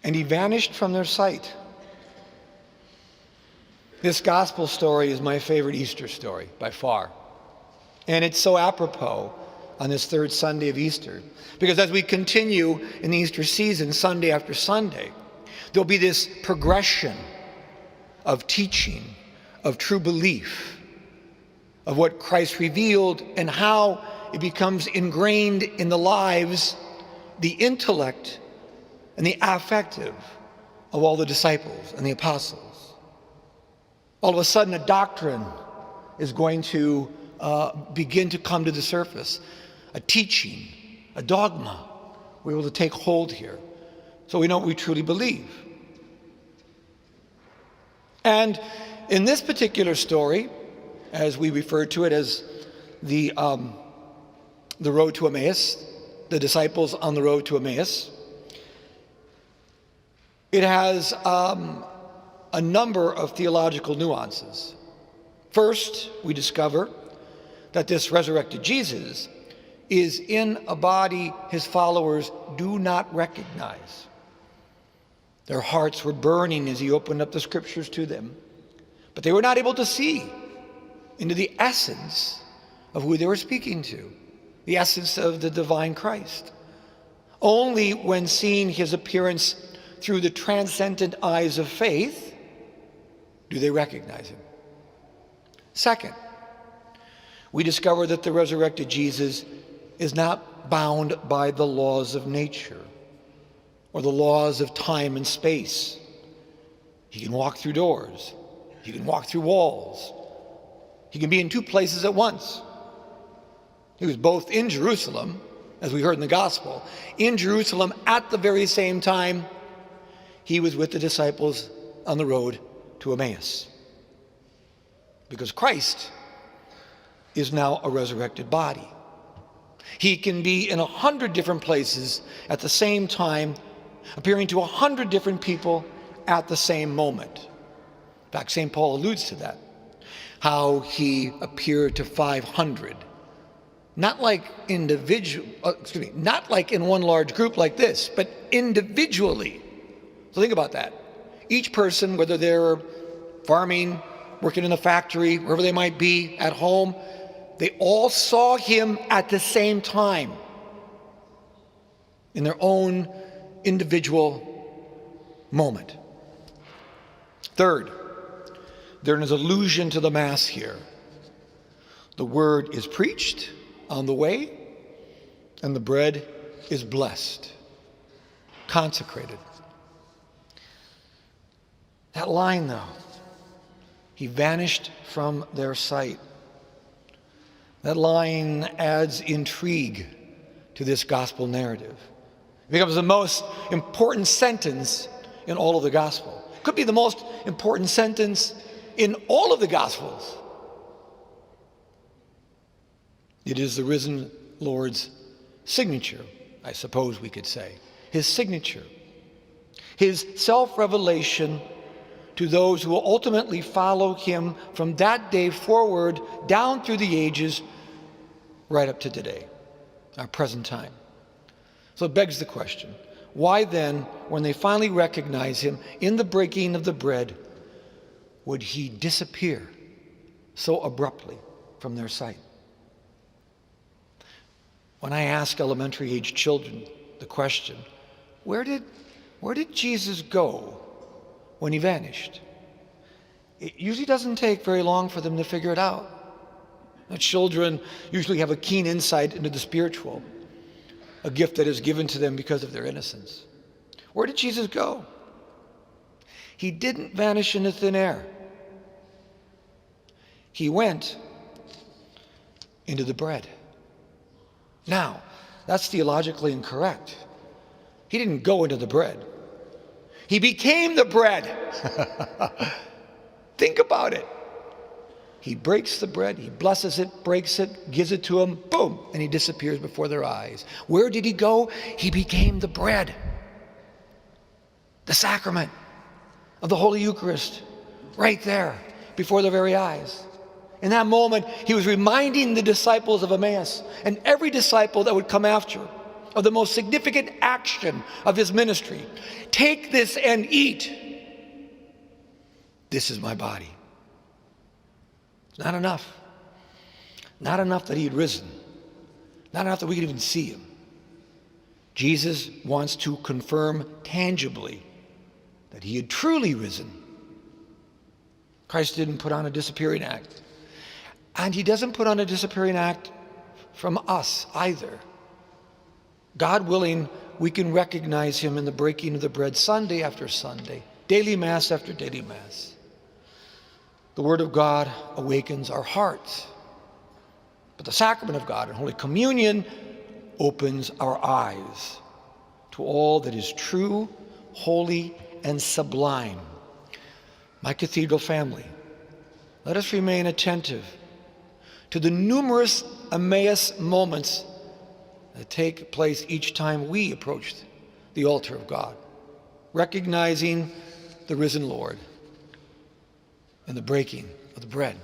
and he vanished from their sight. This gospel story is my favorite Easter story by far. And it's so apropos on this third Sunday of Easter, because as we continue in the Easter season, Sunday after Sunday, there'll be this progression of teaching, of true belief, of what Christ revealed and how it becomes ingrained in the lives, the intellect, and the affective of all the disciples and the apostles. All of a sudden, a doctrine is going to begin to come to the surface. A teaching, a dogma, we're able to take hold here. So we know what we truly believe. And in this particular story, as we refer to it as the road to Emmaus, the disciples on the road to Emmaus, it has a number of theological nuances. First, we discover that this resurrected Jesus is in a body his followers do not recognize. Their hearts were burning as he opened up the scriptures to them, but they were not able to see into the essence of who they were speaking to, the essence of the divine Christ. Only when seeing his appearance through the transcendent eyes of faith do they recognize him. Second, we discover that the resurrected Jesus is not bound by the laws of nature or the laws of time and space. He can walk through doors. He can walk through walls. He can be in two places at once. He was both in Jerusalem, as we heard in the gospel, in Jerusalem at the very same time he was with the disciples on the road to Emmaus. Because Christ is now a resurrected body. He can be in 100 different places at the same time, appearing to 100 different people at the same moment. In fact, St. Paul alludes to that, how he appeared to 500. Not like not like in one large group like this, but individually. So think about that. Each person, whether they're farming, working in a factory, wherever they might be, at home, they all saw him at the same time in their own individual moment. Third, there is allusion to the Mass here. The word is preached on the way, and the bread is blessed, consecrated. That line, though, he vanished from their sight. That line adds intrigue to this gospel narrative. It becomes the most important sentence in all of the gospel. It could be the most important sentence in all of the gospels. It is the risen Lord's signature, I suppose we could say. His signature. His self-revelation to those who will ultimately follow him from that day forward, down through the ages, right up to today, our present time. So it begs the question, why then, when they finally recognize him in the breaking of the bread, would he disappear so abruptly from their sight? When I ask elementary age children the question, where did Jesus go when he vanished? It usually doesn't take very long for them to figure it out. The children usually have a keen insight into the spiritual, a gift that is given to them because of their innocence. Where did Jesus go? He didn't vanish into thin air. He went into the bread. Now, that's theologically incorrect. He didn't go into the bread. He became the bread. Think about it. He breaks the bread, he blesses it, breaks it, gives it to them, boom, and he disappears before their eyes. Where did he go? He became the bread. The sacrament of the Holy Eucharist, right there, before their very eyes. In that moment, he was reminding the disciples of Emmaus, and every disciple that would come after, of the most significant action of his ministry. Take this and eat. This is my body. It's not enough. Not enough that he had risen. Not enough that we could even see him. Jesus wants to confirm tangibly that he had truly risen. Christ didn't put on a disappearing act. And he doesn't put on a disappearing act from us either. God willing, we can recognize him in the breaking of the bread Sunday after Sunday, daily Mass after daily Mass. The Word of God awakens our hearts. But the sacrament of God and Holy Communion opens our eyes to all that is true, holy, and sublime. My cathedral family, let us remain attentive to the numerous Emmaus moments that take place each time we approach the altar of God, recognizing the risen Lord and the breaking of the bread.